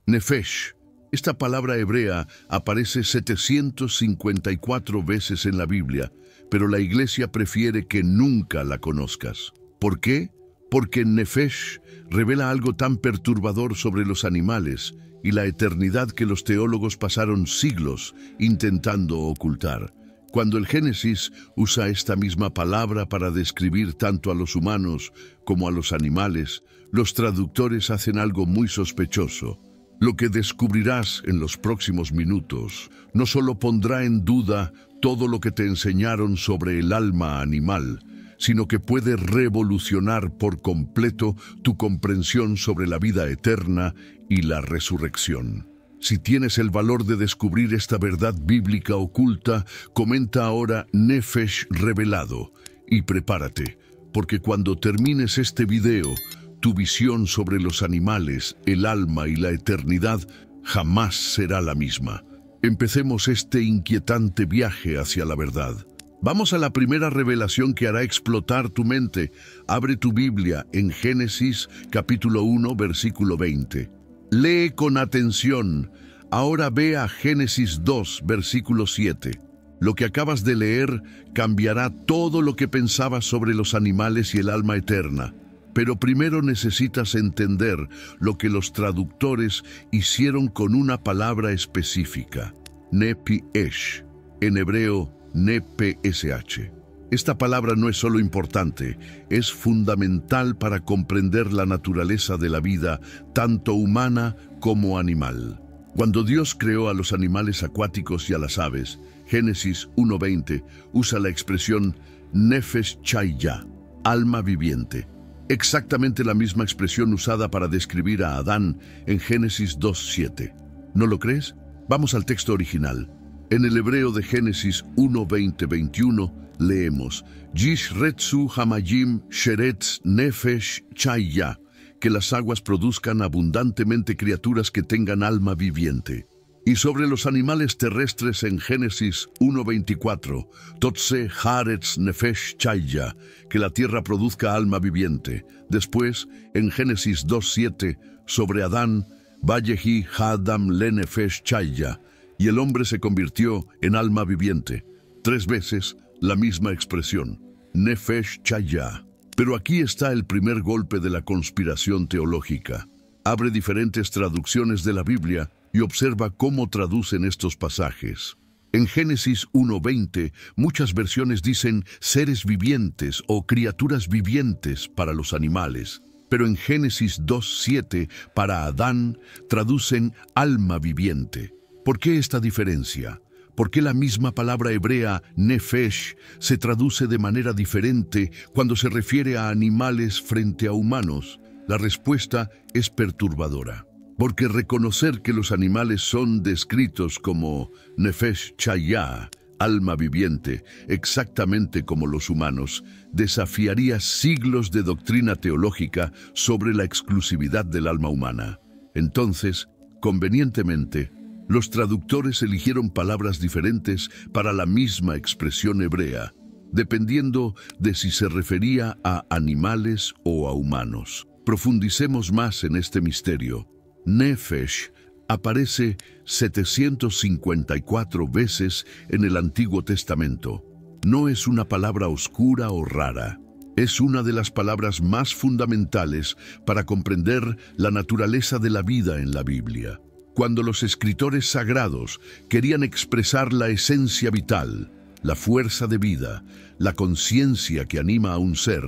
Nefesh. Esta palabra hebrea aparece 754 veces en la Biblia, pero la Iglesia prefiere que nunca la conozcas. ¿Por qué? Porque Nefesh revela algo tan perturbador sobre los animales y la eternidad que los teólogos pasaron siglos intentando ocultar. Cuando el Génesis usa esta misma palabra para describir tanto a los humanos como a los animales, los traductores hacen algo muy sospechoso. Lo que descubrirás en los próximos minutos no solo pondrá en duda todo lo que te enseñaron sobre el alma animal, sino que puede revolucionar por completo tu comprensión sobre la vida eterna y la resurrección. Si tienes el valor de descubrir esta verdad bíblica oculta, comenta ahora Nefesh revelado y prepárate, porque cuando termines este video, tu visión sobre los animales, el alma y la eternidad jamás será la misma. Empecemos este inquietante viaje hacia la verdad. Vamos a la primera revelación que hará explotar tu mente. Abre tu Biblia en Génesis capítulo 1, versículo 20. Lee con atención. Ahora ve a Génesis 2, versículo 7. Lo que acabas de leer cambiará todo lo que pensabas sobre los animales y el alma eterna. Pero primero necesitas entender lo que los traductores hicieron con una palabra específica, Nepiesh, en hebreo Nepsh. Esta palabra no es solo importante, es fundamental para comprender la naturaleza de la vida, tanto humana como animal. Cuando Dios creó a los animales acuáticos y a las aves, Génesis 1:20 usa la expresión Nefesh Chaya, alma viviente. Exactamente la misma expresión usada para describir a Adán en Génesis 2:7. ¿No lo crees? Vamos al texto original. En el hebreo de Génesis 1:20-21 leemos Yishretzu hamayim sheretz nefesh chaya, que las aguas produzcan abundantemente criaturas que tengan alma viviente. Y sobre los animales terrestres en Génesis 1:24, Totse Haaretz Nefesh Chaya, que la tierra produzca alma viviente. Después, en Génesis 2:7, sobre Adán, Vayehi Hadam Le Nefesh Chaya, y el hombre se convirtió en alma viviente. 3 veces la misma expresión, Nefesh Chaya. Pero aquí está el primer golpe de la conspiración teológica. Abre diferentes traducciones de la Biblia y observa cómo traducen estos pasajes. En Génesis 1:20, muchas versiones dicen seres vivientes o criaturas vivientes para los animales, pero en Génesis 2:7, para Adán, traducen alma viviente. ¿Por qué esta diferencia? ¿Por qué la misma palabra hebrea nefesh se traduce de manera diferente cuando se refiere a animales frente a humanos? La respuesta es perturbadora. Porque reconocer que los animales son descritos como Nefesh Chaya, alma viviente, exactamente como los humanos, desafiaría siglos de doctrina teológica sobre la exclusividad del alma humana. Entonces, convenientemente, los traductores eligieron palabras diferentes para la misma expresión hebrea, dependiendo de si se refería a animales o a humanos. Profundicemos más en este misterio. Nefesh aparece 754 veces en el Antiguo Testamento. No es una palabra oscura o rara. Es una de las palabras más fundamentales para comprender la naturaleza de la vida en la Biblia. Cuando los escritores sagrados querían expresar la esencia vital, la fuerza de vida, la conciencia que anima a un ser,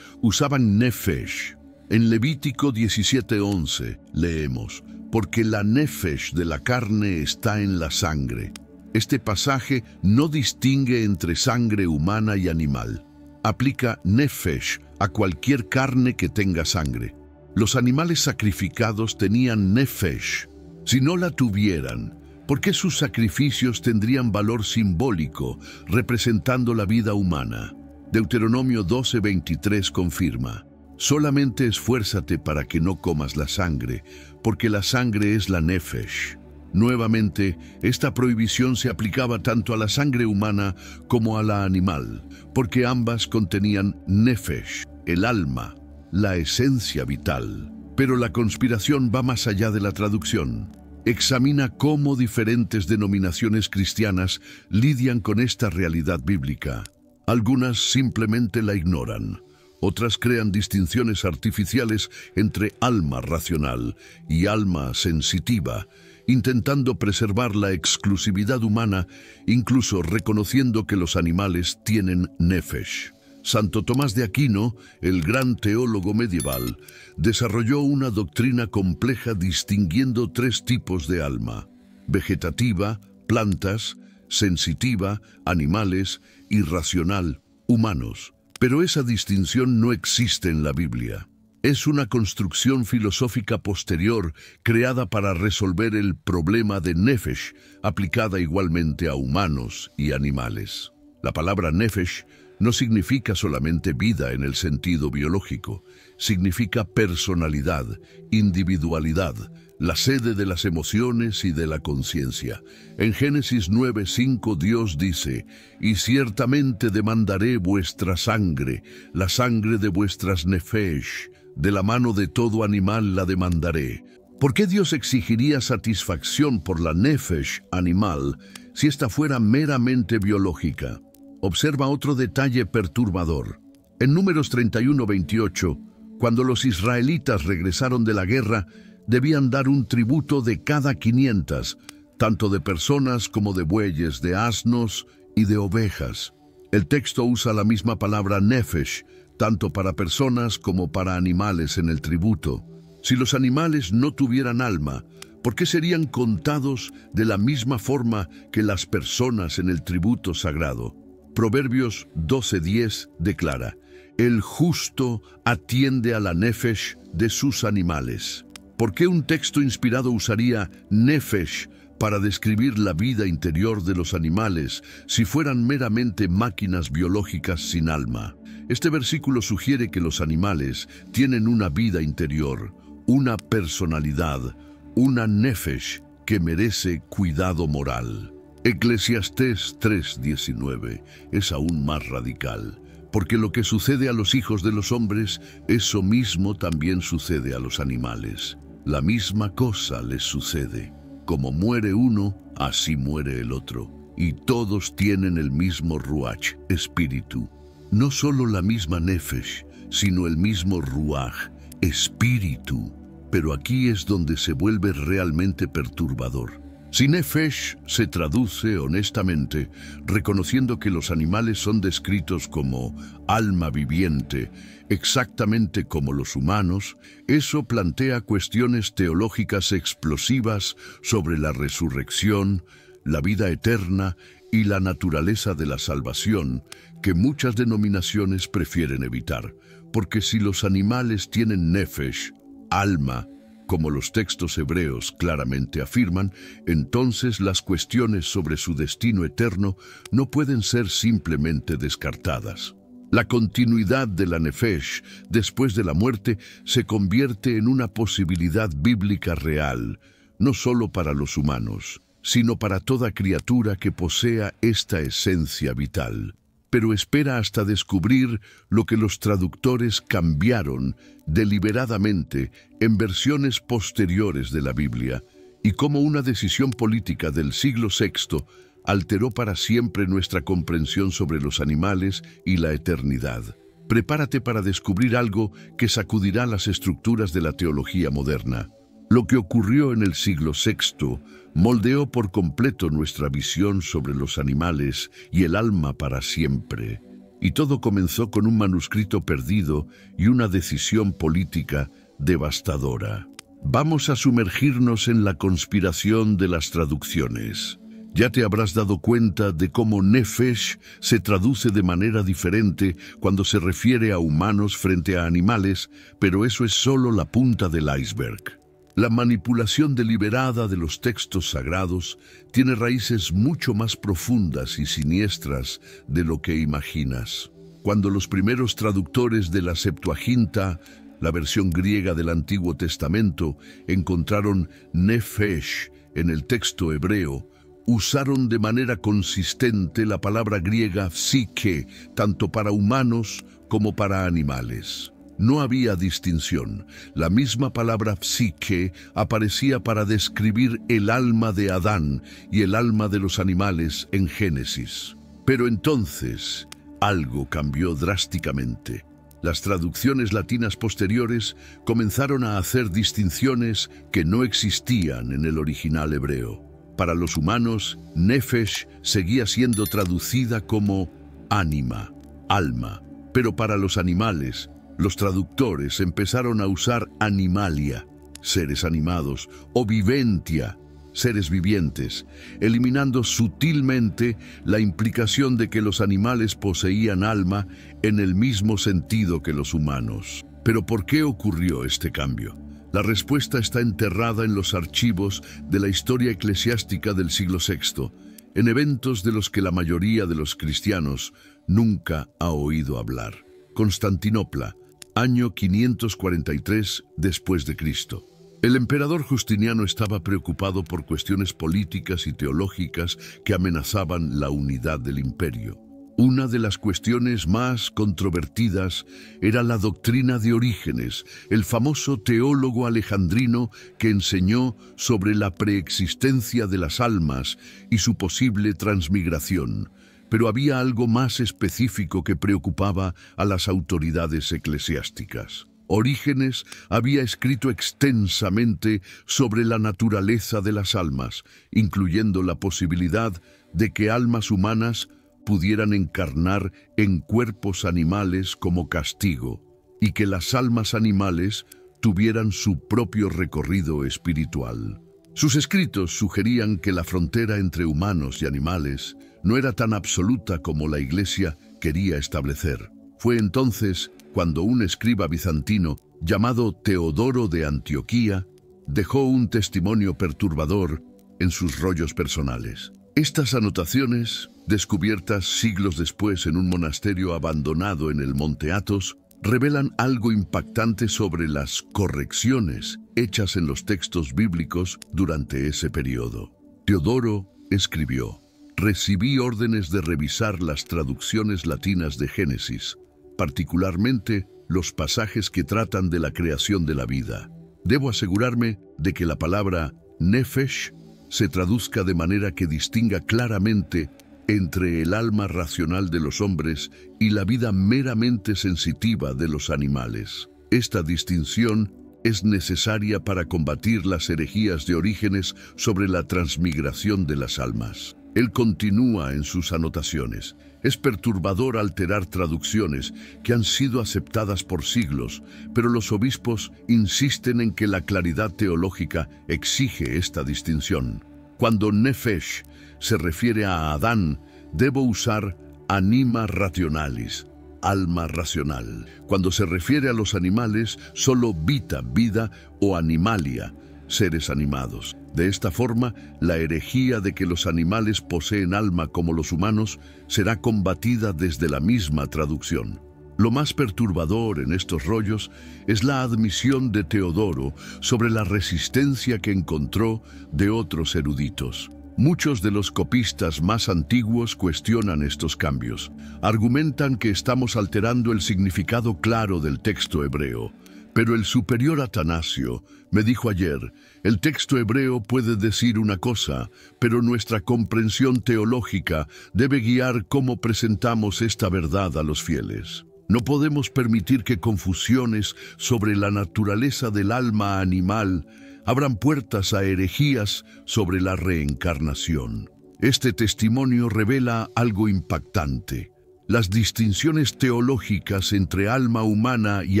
usaban Nefesh. En Levítico 17:11 leemos, porque la nefesh de la carne está en la sangre. Este pasaje no distingue entre sangre humana y animal. Aplica nefesh a cualquier carne que tenga sangre. Los animales sacrificados tenían nefesh. Si no la tuvieran, ¿por qué sus sacrificios tendrían valor simbólico, representando la vida humana? Deuteronomio 12:23 confirma, solamente esfuérzate para que no comas la sangre, porque la sangre es la nefesh. Nuevamente, esta prohibición se aplicaba tanto a la sangre humana como a la animal, porque ambas contenían nefesh, el alma, la esencia vital. Pero la conspiración va más allá de la traducción. Examina cómo diferentes denominaciones cristianas lidian con esta realidad bíblica. Algunas simplemente la ignoran. Otras crean distinciones artificiales entre alma racional y alma sensitiva, intentando preservar la exclusividad humana, incluso reconociendo que los animales tienen nefesh. Santo Tomás de Aquino, el gran teólogo medieval, desarrolló una doctrina compleja distinguiendo tres tipos de alma: vegetativa, plantas; sensitiva, animales; y racional, humanos. Pero esa distinción no existe en la Biblia. Es una construcción filosófica posterior creada para resolver el problema de nefesh, aplicada igualmente a humanos y animales. La palabra nefesh no significa solamente vida en el sentido biológico, significa personalidad, individualidad, la sede de las emociones y de la conciencia. En Génesis 9:5 Dios dice: «Y ciertamente demandaré vuestra sangre, la sangre de vuestras nefesh, de la mano de todo animal la demandaré». ¿Por qué Dios exigiría satisfacción por la nefesh animal si ésta fuera meramente biológica? Observa otro detalle perturbador. En Números 31:28, cuando los israelitas regresaron de la guerra, debían dar un tributo de cada 500, tanto de personas como de bueyes, de asnos y de ovejas. El texto usa la misma palabra nefesh, tanto para personas como para animales en el tributo. Si los animales no tuvieran alma, ¿por qué serían contados de la misma forma que las personas en el tributo sagrado? Proverbios 12:10 declara: «El justo atiende a la nefesh de sus animales». ¿Por qué un texto inspirado usaría nefesh para describir la vida interior de los animales si fueran meramente máquinas biológicas sin alma? Este versículo sugiere que los animales tienen una vida interior, una personalidad, una nefesh que merece cuidado moral. Eclesiastés 3:19 es aún más radical, porque lo que sucede a los hijos de los hombres, eso mismo también sucede a los animales. La misma cosa les sucede. Como muere uno, así muere el otro. Y todos tienen el mismo ruach, espíritu. No solo la misma nefesh, sino el mismo ruach, espíritu. Pero aquí es donde se vuelve realmente perturbador. Si nefesh se traduce honestamente, reconociendo que los animales son descritos como alma viviente, exactamente como los humanos, eso plantea cuestiones teológicas explosivas sobre la resurrección, la vida eterna y la naturaleza de la salvación, que muchas denominaciones prefieren evitar. Porque si los animales tienen nefesh, alma, como los textos hebreos claramente afirman, entonces las cuestiones sobre su destino eterno no pueden ser simplemente descartadas. La continuidad de la nefesh después de la muerte se convierte en una posibilidad bíblica real, no solo para los humanos, sino para toda criatura que posea esta esencia vital. Pero espera hasta descubrir lo que los traductores cambiaron deliberadamente en versiones posteriores de la Biblia, y cómo una decisión política del siglo VI alteró para siempre nuestra comprensión sobre los animales y la eternidad. Prepárate para descubrir algo que sacudirá las estructuras de la teología moderna. Lo que ocurrió en el siglo VI moldeó por completo nuestra visión sobre los animales y el alma para siempre. Y todo comenzó con un manuscrito perdido y una decisión política devastadora. Vamos a sumergirnos en la conspiración de las traducciones. Ya te habrás dado cuenta de cómo nefesh se traduce de manera diferente cuando se refiere a humanos frente a animales, pero eso es solo la punta del iceberg. La manipulación deliberada de los textos sagrados tiene raíces mucho más profundas y siniestras de lo que imaginas. Cuando los primeros traductores de la Septuaginta, la versión griega del Antiguo Testamento, encontraron nefesh en el texto hebreo, usaron de manera consistente la palabra griega psique, tanto para humanos como para animales. No había distinción. La misma palabra psique aparecía para describir el alma de Adán y el alma de los animales en Génesis. Pero entonces, algo cambió drásticamente. Las traducciones latinas posteriores comenzaron a hacer distinciones que no existían en el original hebreo. Para los humanos, nefesh seguía siendo traducida como ánima, alma, pero para los animales, los traductores empezaron a usar animalia, seres animados, o viventia, seres vivientes, eliminando sutilmente la implicación de que los animales poseían alma en el mismo sentido que los humanos. ¿Pero por qué ocurrió este cambio? La respuesta está enterrada en los archivos de la historia eclesiástica del siglo VI, en eventos de los que la mayoría de los cristianos nunca ha oído hablar. Constantinopla, año 543 después de Cristo. El emperador Justiniano estaba preocupado por cuestiones políticas y teológicas que amenazaban la unidad del imperio. Una de las cuestiones más controvertidas era la doctrina de Orígenes, el famoso teólogo alejandrino que enseñó sobre la preexistencia de las almas y su posible transmigración. Pero había algo más específico que preocupaba a las autoridades eclesiásticas. Orígenes había escrito extensamente sobre la naturaleza de las almas, incluyendo la posibilidad de que almas humanas pudieran encarnar en cuerpos animales como castigo, y que las almas animales tuvieran su propio recorrido espiritual. Sus escritos sugerían que la frontera entre humanos y animales no era tan absoluta como la Iglesia quería establecer. Fue entonces cuando un escriba bizantino llamado Teodoro de Antioquía dejó un testimonio perturbador en sus rollos personales. Estas anotaciones, descubiertas siglos después en un monasterio abandonado en el Monte Athos, revelan algo impactante sobre las correcciones hechas en los textos bíblicos durante ese periodo. Teodoro escribió: «Recibí órdenes de revisar las traducciones latinas de Génesis, particularmente los pasajes que tratan de la creación de la vida. Debo asegurarme de que la palabra nefesh se traduzca de manera que distinga claramente entre el alma racional de los hombres y la vida meramente sensitiva de los animales. Esta distinción es necesaria para combatir las herejías de Orígenes sobre la transmigración de las almas». Él continúa en sus anotaciones: «Es perturbador alterar traducciones que han sido aceptadas por siglos, pero los obispos insisten en que la claridad teológica exige esta distinción. Cuando nefesh se refiere a Adán, debo usar anima rationalis, alma racional. Cuando se refiere a los animales, solo vita, vida, o animalia, seres animados. De esta forma, la herejía de que los animales poseen alma como los humanos será combatida desde la misma traducción». Lo más perturbador en estos rollos es la admisión de Teodoro sobre la resistencia que encontró de otros eruditos. Muchos de los copistas más antiguos cuestionan estos cambios. Argumentan que estamos alterando el significado claro del texto hebreo. Pero el superior Atanasio me dijo ayer: el texto hebreo puede decir una cosa, pero nuestra comprensión teológica debe guiar cómo presentamos esta verdad a los fieles. No podemos permitir que confusiones sobre la naturaleza del alma animal abran puertas a herejías sobre la reencarnación. Este testimonio revela algo impactante. Las distinciones teológicas entre alma humana y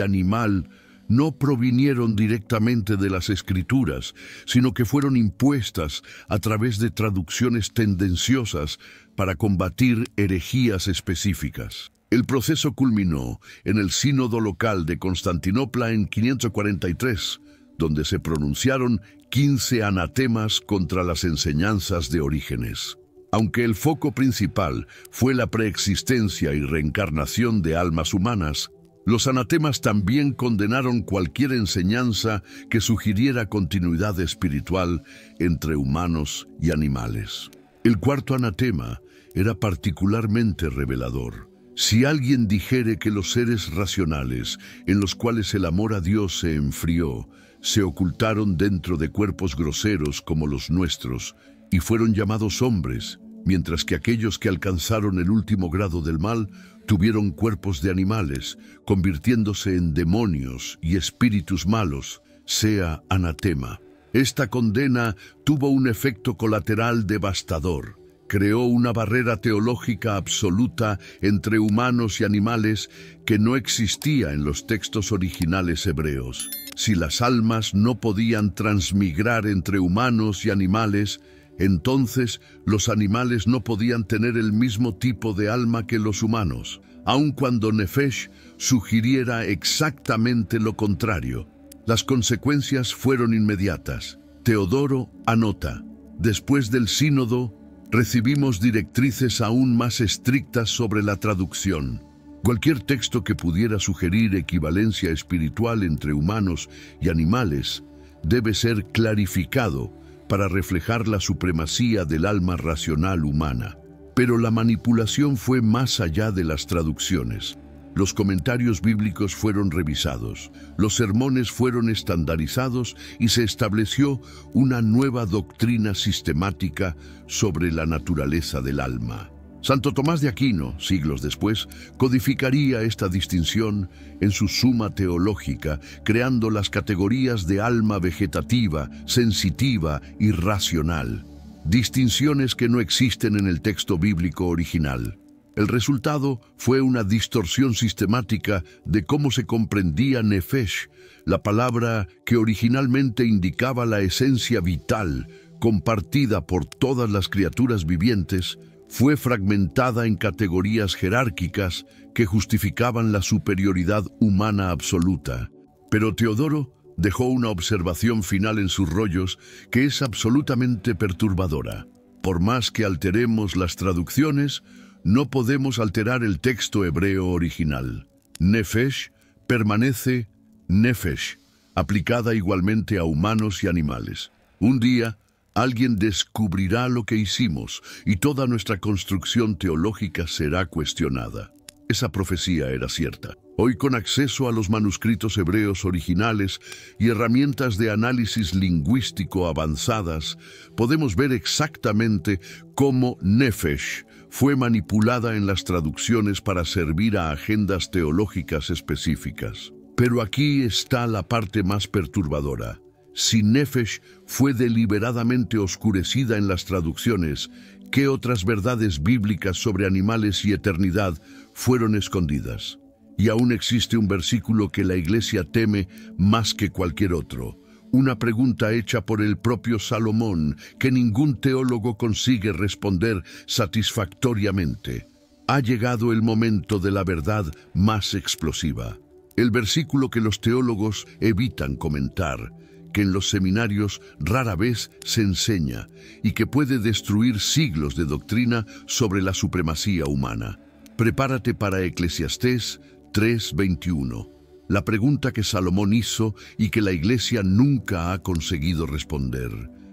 animal no provinieron directamente de las Escrituras, sino que fueron impuestas a través de traducciones tendenciosas para combatir herejías específicas. El proceso culminó en el Sínodo local de Constantinopla en 543, donde se pronunciaron 15 anatemas contra las enseñanzas de Orígenes. Aunque el foco principal fue la preexistencia y reencarnación de almas humanas, los anatemas también condenaron cualquier enseñanza que sugiriera continuidad espiritual entre humanos y animales. El cuarto anatema era particularmente revelador. Si alguien dijere que los seres racionales, en los cuales el amor a Dios se enfrió, se ocultaron dentro de cuerpos groseros como los nuestros, y fueron llamados hombres, mientras que aquellos que alcanzaron el último grado del mal tuvieron cuerpos de animales, convirtiéndose en demonios y espíritus malos, sea anatema. Esta condena tuvo un efecto colateral devastador. Creó una barrera teológica absoluta entre humanos y animales que no existía en los textos originales hebreos. Si las almas no podían transmigrar entre humanos y animales, entonces los animales no podían tener el mismo tipo de alma que los humanos, aun cuando Nefesh sugiriera exactamente lo contrario. Las consecuencias fueron inmediatas. Teodoro anota: después del sínodo, recibimos directrices aún más estrictas sobre la traducción. Cualquier texto que pudiera sugerir equivalencia espiritual entre humanos y animales debe ser clarificado para reflejar la supremacía del alma racional humana. Pero la manipulación fue más allá de las traducciones. Los comentarios bíblicos fueron revisados, los sermones fueron estandarizados y se estableció una nueva doctrina sistemática sobre la naturaleza del alma. Santo Tomás de Aquino, siglos después, codificaría esta distinción en su Suma Teológica, creando las categorías de alma vegetativa, sensitiva y racional, distinciones que no existen en el texto bíblico original. El resultado fue una distorsión sistemática de cómo se comprendía Nefesh, la palabra que originalmente indicaba la esencia vital, compartida por todas las criaturas vivientes, fue fragmentada en categorías jerárquicas que justificaban la superioridad humana absoluta. Pero Teodoro dejó una observación final en sus rollos que es absolutamente perturbadora. Por más que alteremos las traducciones, no podemos alterar el texto hebreo original. Nefesh permanece Nefesh, aplicada igualmente a humanos y animales. Un día, alguien descubrirá lo que hicimos y toda nuestra construcción teológica será cuestionada. Esa profecía era cierta. Hoy, con acceso a los manuscritos hebreos originales y herramientas de análisis lingüístico avanzadas, podemos ver exactamente cómo Nefesh fue manipulada en las traducciones para servir a agendas teológicas específicas. Pero aquí está la parte más perturbadora. Si Nefesh fue deliberadamente oscurecida en las traducciones, ¿qué otras verdades bíblicas sobre animales y eternidad fueron escondidas? Y aún existe un versículo que la Iglesia teme más que cualquier otro. Una pregunta hecha por el propio Salomón que ningún teólogo consigue responder satisfactoriamente. Ha llegado el momento de la verdad más explosiva. El versículo que los teólogos evitan comentar, que en los seminarios rara vez se enseña y que puede destruir siglos de doctrina sobre la supremacía humana. Prepárate para Eclesiastés 3:21. La pregunta que Salomón hizo y que la Iglesia nunca ha conseguido responder.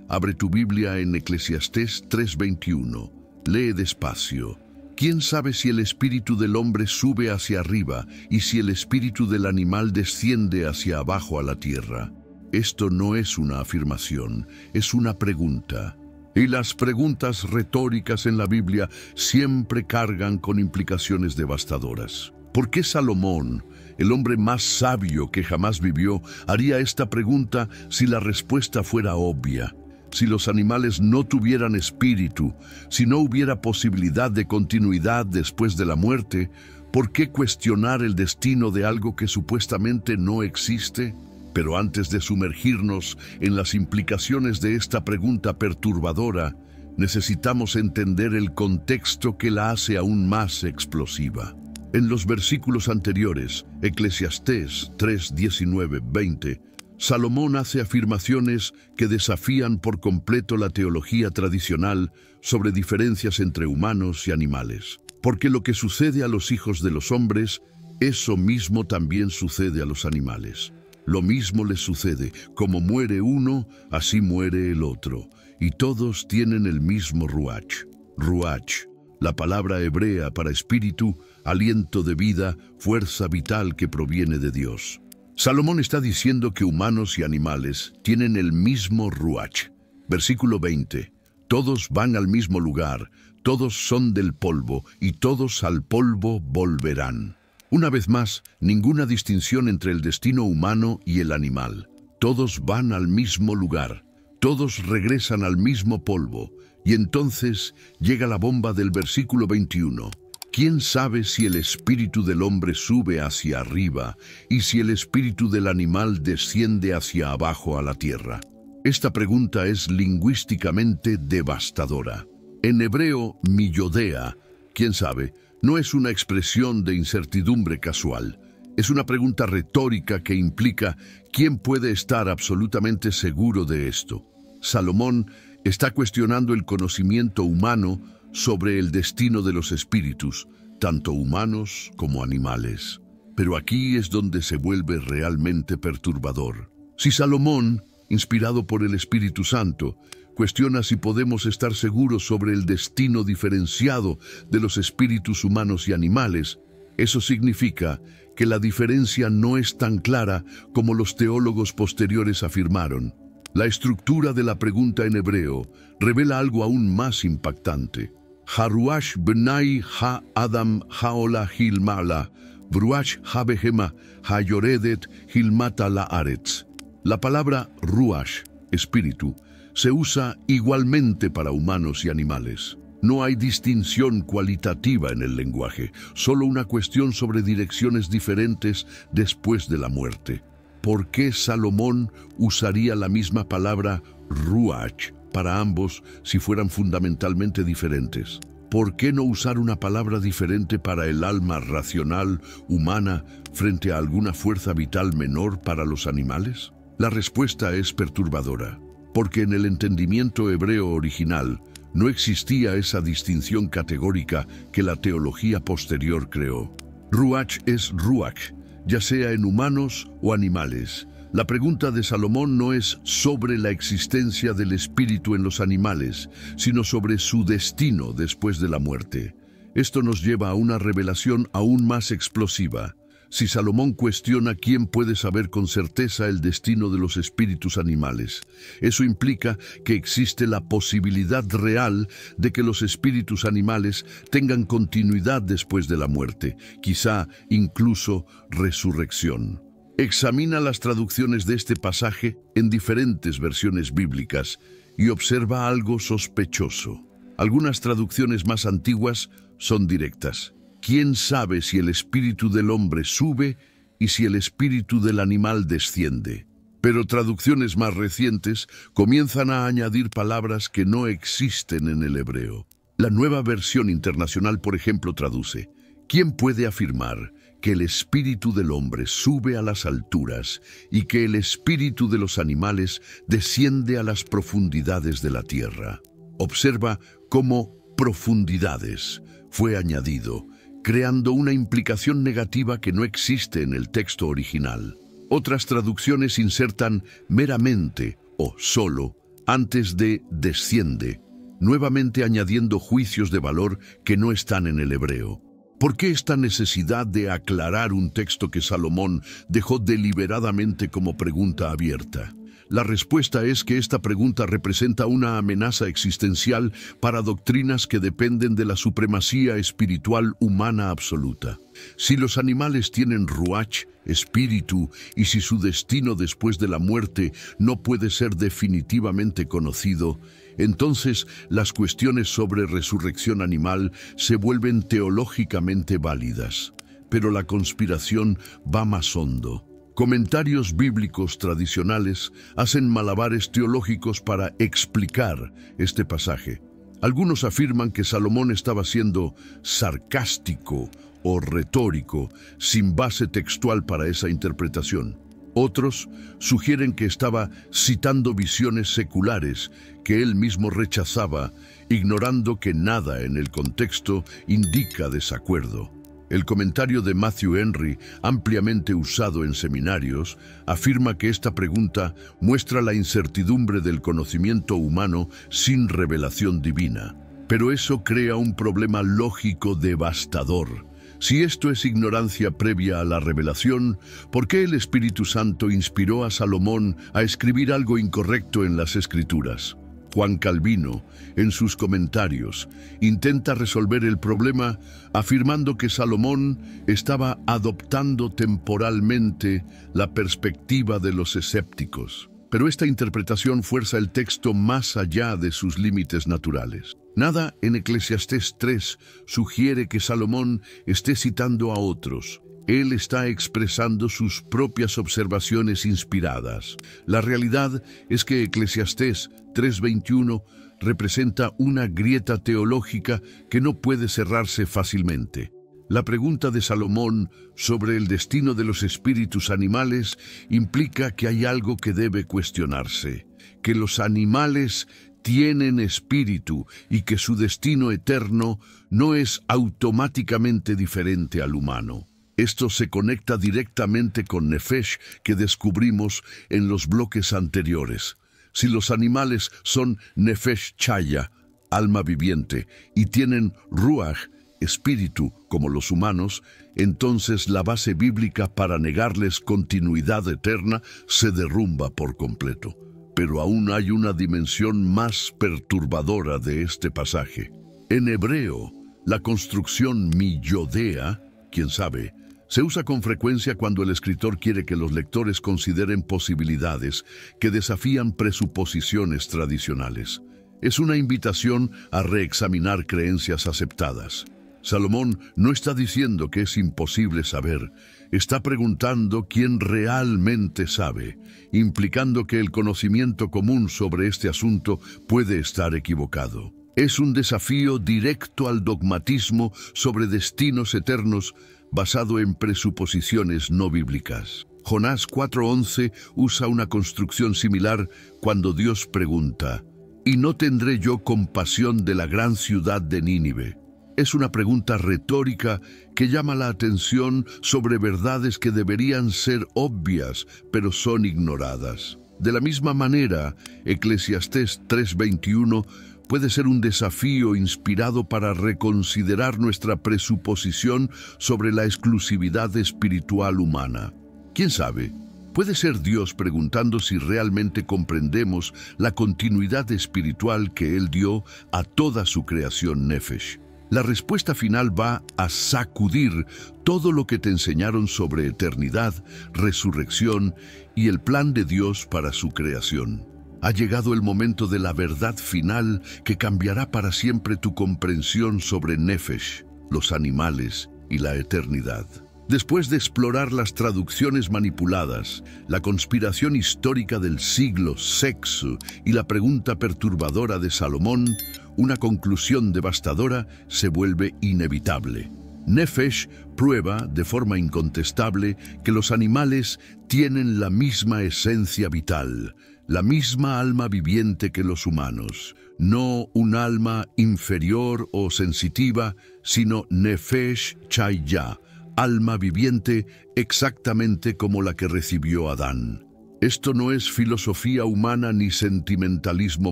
Abre tu Biblia en Eclesiastés 3:21. Lee despacio. ¿Quién sabe si el espíritu del hombre sube hacia arriba y si el espíritu del animal desciende hacia abajo a la tierra? Esto no es una afirmación, es una pregunta. Y las preguntas retóricas en la Biblia siempre cargan con implicaciones devastadoras. ¿Por qué Salomón, el hombre más sabio que jamás vivió, haría esta pregunta si la respuesta fuera obvia? Si los animales no tuvieran espíritu, si no hubiera posibilidad de continuidad después de la muerte, ¿por qué cuestionar el destino de algo que supuestamente no existe? Pero antes de sumergirnos en las implicaciones de esta pregunta perturbadora, necesitamos entender el contexto que la hace aún más explosiva. En los versículos anteriores, Eclesiastés 3, 19, 20, Salomón hace afirmaciones que desafían por completo la teología tradicional sobre diferencias entre humanos y animales. Porque lo que sucede a los hijos de los hombres, eso mismo también sucede a los animales. Lo mismo les sucede, como muere uno, así muere el otro, y todos tienen el mismo ruach. Ruach, la palabra hebrea para espíritu, aliento de vida, fuerza vital que proviene de Dios. Salomón está diciendo que humanos y animales tienen el mismo ruach. Versículo 20. Todos van al mismo lugar, todos son del polvo, y todos al polvo volverán. Una vez más, ninguna distinción entre el destino humano y el animal. Todos van al mismo lugar, todos regresan al mismo polvo. Y entonces llega la bomba del versículo 21. ¿Quién sabe si el espíritu del hombre sube hacia arriba y si el espíritu del animal desciende hacia abajo a la tierra? Esta pregunta es lingüísticamente devastadora. En hebreo, miyodea, quién sabe, no es una expresión de incertidumbre casual. Es una pregunta retórica que implica quién puede estar absolutamente seguro de esto. Salomón está cuestionando el conocimiento humano sobre el destino de los espíritus, tanto humanos como animales. Pero aquí es donde se vuelve realmente perturbador. Si Salomón, inspirado por el Espíritu Santo, cuestiona si podemos estar seguros sobre el destino diferenciado de los espíritus humanos y animales, eso significa que la diferencia no es tan clara como los teólogos posteriores afirmaron. La estructura de la pregunta en hebreo revela algo aún más impactante. Haruash benai ha adam haola hilmala, bruach ha behema ha yoredet hilmata la aretz. La palabra ruach, espíritu, se usa igualmente para humanos y animales. No hay distinción cualitativa en el lenguaje, solo una cuestión sobre direcciones diferentes después de la muerte. ¿Por qué Salomón usaría la misma palabra ruach para ambos si fueran fundamentalmente diferentes? ¿Por qué no usar una palabra diferente para el alma racional humana frente a alguna fuerza vital menor para los animales? La respuesta es perturbadora, porque en el entendimiento hebreo original no existía esa distinción categórica que la teología posterior creó. Ruach es ruach, ya sea en humanos o animales. La pregunta de Salomón no es sobre la existencia del espíritu en los animales, sino sobre su destino después de la muerte. Esto nos lleva a una revelación aún más explosiva. Si Salomón cuestiona quién puede saber con certeza el destino de los espíritus animales, eso implica que existe la posibilidad real de que los espíritus animales tengan continuidad después de la muerte, quizá incluso resurrección. Examina las traducciones de este pasaje en diferentes versiones bíblicas y observa algo sospechoso. Algunas traducciones más antiguas son directas. ¿Quién sabe si el espíritu del hombre sube y si el espíritu del animal desciende? Pero traducciones más recientes comienzan a añadir palabras que no existen en el hebreo. La Nueva Versión Internacional, por ejemplo, traduce: ¿quién puede afirmar que el espíritu del hombre sube a las alturas y que el espíritu de los animales desciende a las profundidades de la tierra? Observa cómo profundidades fue añadido, creando una implicación negativa que no existe en el texto original. Otras traducciones insertan meramente o solo antes de desciende, nuevamente añadiendo juicios de valor que no están en el hebreo. ¿Por qué esta necesidad de aclarar un texto que Salomón dejó deliberadamente como pregunta abierta? La respuesta es que esta pregunta representa una amenaza existencial para doctrinas que dependen de la supremacía espiritual humana absoluta. Si los animales tienen ruach, espíritu, y si su destino después de la muerte no puede ser definitivamente conocido, entonces las cuestiones sobre resurrección animal se vuelven teológicamente válidas. Pero la conspiración va más hondo. Comentarios bíblicos tradicionales hacen malabares teológicos para explicar este pasaje. Algunos afirman que Salomón estaba siendo sarcástico o retórico, sin base textual para esa interpretación. Otros sugieren que estaba citando visiones seculares que él mismo rechazaba, ignorando que nada en el contexto indica desacuerdo. El comentario de Matthew Henry, ampliamente usado en seminarios, afirma que esta pregunta muestra la incertidumbre del conocimiento humano sin revelación divina. Pero eso crea un problema lógico devastador. Si esto es ignorancia previa a la revelación, ¿por qué el Espíritu Santo inspiró a Salomón a escribir algo incorrecto en las Escrituras? Juan Calvino, en sus comentarios, intenta resolver el problema afirmando que Salomón estaba adoptando temporalmente la perspectiva de los escépticos. Pero esta interpretación fuerza el texto más allá de sus límites naturales. Nada en Eclesiastés 3 sugiere que Salomón esté citando a otros. Él está expresando sus propias observaciones inspiradas. La realidad es que Eclesiastés 3:21 representa una grieta teológica que no puede cerrarse fácilmente. La pregunta de Salomón sobre el destino de los espíritus animales implica que hay algo que debe cuestionarse, que los animales tienen espíritu y que su destino eterno no es automáticamente diferente al humano. Esto se conecta directamente con Nefesh que descubrimos en los bloques anteriores. Si los animales son Nefesh Chaya, alma viviente, y tienen Ruach, espíritu, como los humanos, entonces la base bíblica para negarles continuidad eterna se derrumba por completo. Pero aún hay una dimensión más perturbadora de este pasaje. En hebreo, la construcción miyodea, quién sabe, se usa con frecuencia cuando el escritor quiere que los lectores consideren posibilidades que desafían presuposiciones tradicionales. Es una invitación a reexaminar creencias aceptadas. Salomón no está diciendo que es imposible saber, está preguntando quién realmente sabe, implicando que el conocimiento común sobre este asunto puede estar equivocado. Es un desafío directo al dogmatismo sobre destinos eternos basado en presuposiciones no bíblicas. Jonás 4:11 usa una construcción similar cuando Dios pregunta: ¿y no tendré yo compasión de la gran ciudad de Nínive? Es una pregunta retórica que llama la atención sobre verdades que deberían ser obvias, pero son ignoradas. De la misma manera, Eclesiastés 3:21 puede ser un desafío inspirado para reconsiderar nuestra presuposición sobre la exclusividad espiritual humana. ¿Quién sabe? Puede ser Dios preguntando si realmente comprendemos la continuidad espiritual que Él dio a toda su creación Nefesh. La respuesta final va a sacudir todo lo que te enseñaron sobre eternidad, resurrección y el plan de Dios para su creación. Ha llegado el momento de la verdad final que cambiará para siempre tu comprensión sobre Nefesh, los animales y la eternidad. Después de explorar las traducciones manipuladas, la conspiración histórica del siglo VI y la pregunta perturbadora de Salomón, una conclusión devastadora se vuelve inevitable. Nefesh prueba de forma incontestable que los animales tienen la misma esencia vital, la misma alma viviente que los humanos, no un alma inferior o sensitiva, sino Nefesh Chaya, alma viviente exactamente como la que recibió Adán. Esto no es filosofía humana ni sentimentalismo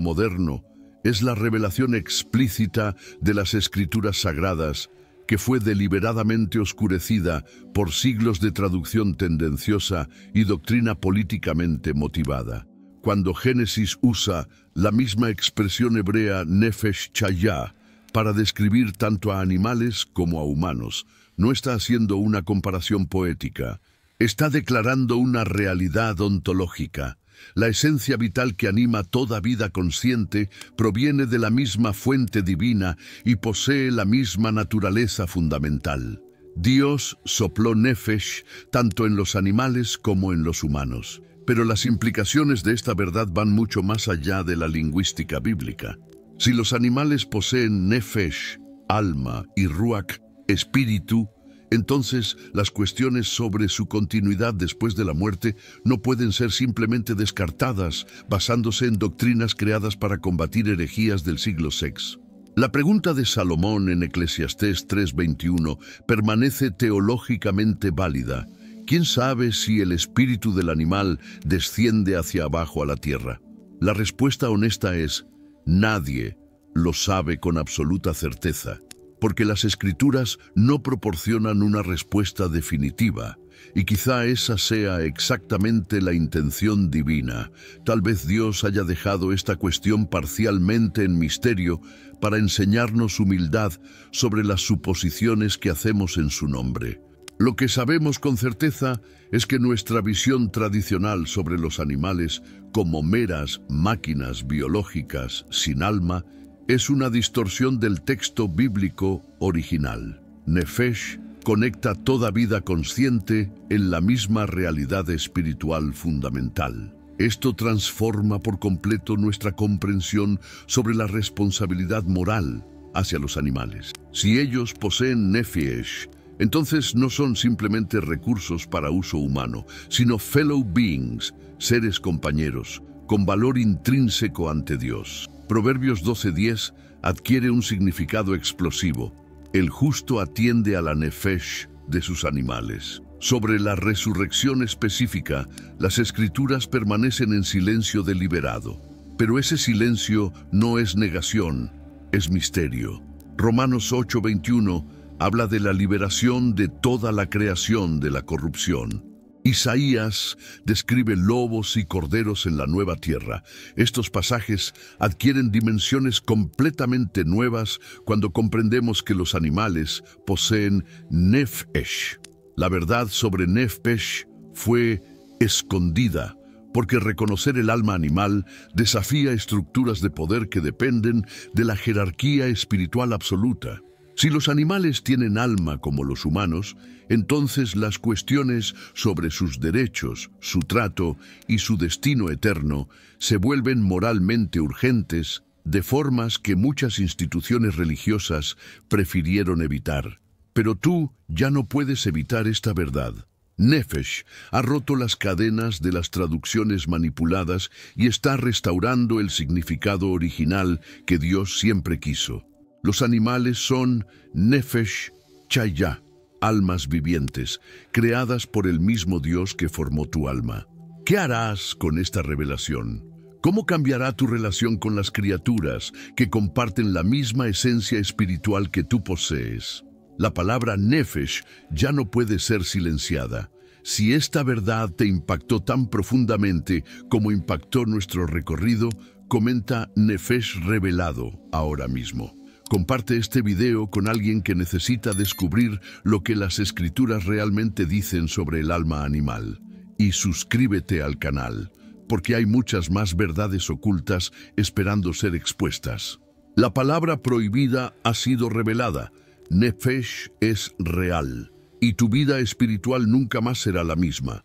moderno, es la revelación explícita de las Escrituras Sagradas, que fue deliberadamente oscurecida por siglos de traducción tendenciosa y doctrina políticamente motivada. Cuando Génesis usa la misma expresión hebrea Nefesh Chaya para describir tanto a animales como a humanos, no está haciendo una comparación poética, está declarando una realidad ontológica. La esencia vital que anima toda vida consciente proviene de la misma fuente divina y posee la misma naturaleza fundamental. Dios sopló Nefesh tanto en los animales como en los humanos. Pero las implicaciones de esta verdad van mucho más allá de la lingüística bíblica. Si los animales poseen Nefesh, alma, y Ruach, espíritu, entonces las cuestiones sobre su continuidad después de la muerte no pueden ser simplemente descartadas basándose en doctrinas creadas para combatir herejías del siglo VI. La pregunta de Salomón en Eclesiastés 3:21 permanece teológicamente válida. ¿Quién sabe si el espíritu del animal desciende hacia abajo a la tierra? La respuesta honesta es: nadie, lo sabe con absoluta certeza, porque las Escrituras no proporcionan una respuesta definitiva, y quizá esa sea exactamente la intención divina. Tal vez Dios haya dejado esta cuestión parcialmente en misterio para enseñarnos humildad sobre las suposiciones que hacemos en su nombre. Lo que sabemos con certeza es que nuestra visión tradicional sobre los animales como meras máquinas biológicas sin alma es una distorsión del texto bíblico original. Nefesh conecta toda vida consciente en la misma realidad espiritual fundamental. Esto transforma por completo nuestra comprensión sobre la responsabilidad moral hacia los animales. Si ellos poseen Nefesh, entonces no son simplemente recursos para uso humano, sino fellow beings, seres compañeros, con valor intrínseco ante Dios. Proverbios 12:10 adquiere un significado explosivo. El justo atiende a la nefesh de sus animales. Sobre la resurrección específica, las Escrituras permanecen en silencio deliberado. Pero ese silencio no es negación, es misterio. Romanos 8:21 habla de la liberación de toda la creación de la corrupción. Isaías describe lobos y corderos en la nueva tierra. Estos pasajes adquieren dimensiones completamente nuevas cuando comprendemos que los animales poseen Nefesh. La verdad sobre Nefesh fue escondida, porque reconocer el alma animal desafía estructuras de poder que dependen de la jerarquía espiritual absoluta. Si los animales tienen alma como los humanos, entonces las cuestiones sobre sus derechos, su trato y su destino eterno se vuelven moralmente urgentes, de formas que muchas instituciones religiosas prefirieron evitar. Pero tú ya no puedes evitar esta verdad. Nefesh ha roto las cadenas de las traducciones manipuladas y está restaurando el significado original que Dios siempre quiso. Los animales son Nefesh Chaya, almas vivientes, creadas por el mismo Dios que formó tu alma. ¿Qué harás con esta revelación? ¿Cómo cambiará tu relación con las criaturas que comparten la misma esencia espiritual que tú posees? La palabra Nefesh ya no puede ser silenciada. Si esta verdad te impactó tan profundamente como impactó nuestro recorrido, comenta Nefesh Revelado ahora mismo. Comparte este video con alguien que necesita descubrir lo que las Escrituras realmente dicen sobre el alma animal. Y suscríbete al canal, porque hay muchas más verdades ocultas esperando ser expuestas. La palabra prohibida ha sido revelada. Nefesh es real, y tu vida espiritual nunca más será la misma.